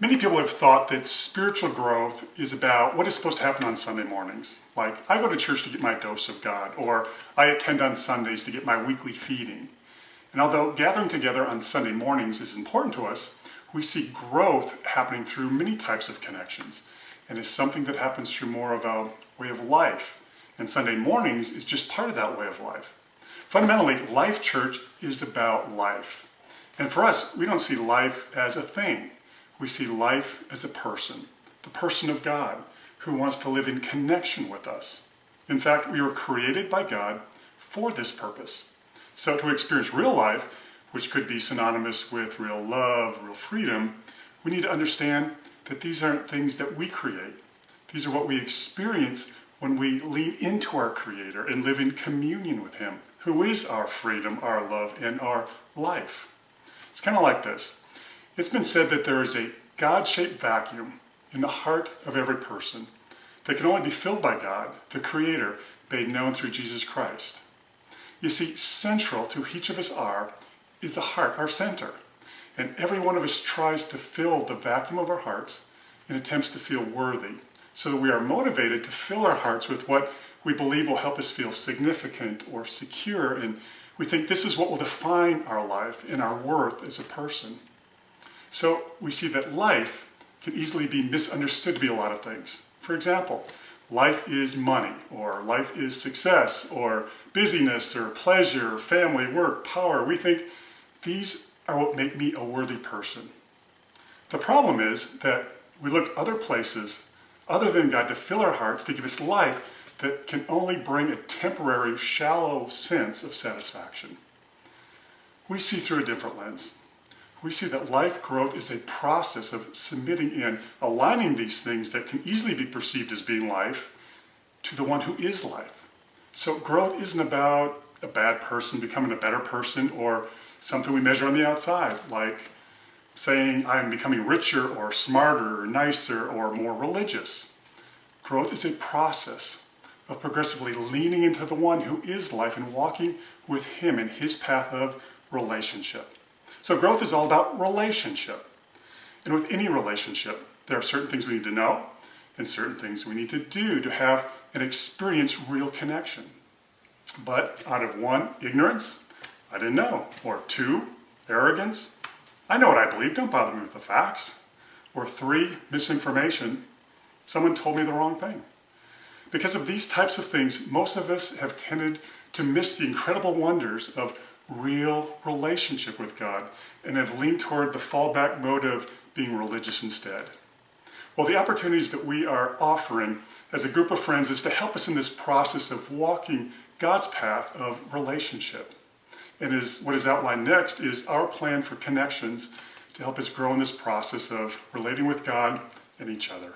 Many people have thought that spiritual growth is about what is supposed to happen on Sunday mornings. Like, I go to church to get my dose of God, or I attend on Sundays to get my weekly feeding. And although gathering together on Sunday mornings is important to us, we see growth happening through many types of connections, and is something that happens through more of a way of life. And Sunday mornings is just part of that way of life. Fundamentally, Life Church is about life. And for us, we don't see life as a thing. We see life as a person, the person of God, who wants to live in connection with us. In fact, we were created by God for this purpose. So to experience real life, which could be synonymous with real love, real freedom, we need to understand that these aren't things that we create. These are what we experience when we lean into our Creator and live in communion with Him, who is our freedom, our love, and our life. It's kind of like this. It's been said that there is a God-shaped vacuum in the heart of every person that can only be filled by God, the Creator, made known through Jesus Christ. You see, central to each of us is the heart, our center. And every one of us tries to fill the vacuum of our hearts in attempts to feel worthy, so that we are motivated to fill our hearts with what we believe will help us feel significant or secure, and we think this is what will define our life and our worth as a person. So we see that life can easily be misunderstood to be a lot of things. For example, life is money, or life is success, or busyness, or pleasure, or family, work, power. We think these are what make me a worthy person. The problem is that we look other places other than God to fill our hearts, to give us life that can only bring a temporary, shallow sense of satisfaction. We see through a different lens. We see that life growth is a process of submitting and aligning these things that can easily be perceived as being life to the one who is life. So growth isn't about a bad person becoming a better person, or something we measure on the outside, like saying I'm becoming richer or smarter or nicer or more religious. Growth is a process of progressively leaning into the one who is life and walking with Him in His path of relationship. So growth is all about relationship. And with any relationship, there are certain things we need to know and certain things we need to do to have and experience real connection. But out of one, ignorance, I didn't know. Or two, arrogance, I know what I believe, don't bother me with the facts. Or three, misinformation, someone told me the wrong thing. Because of these types of things, most of us have tended to miss the incredible wonders of real relationship with God and have leaned toward the fallback mode of being religious instead. Well, the opportunities that we are offering as a group of friends is to help us in this process of walking God's path of relationship. And what is outlined next is our plan for connections to help us grow in this process of relating with God and each other.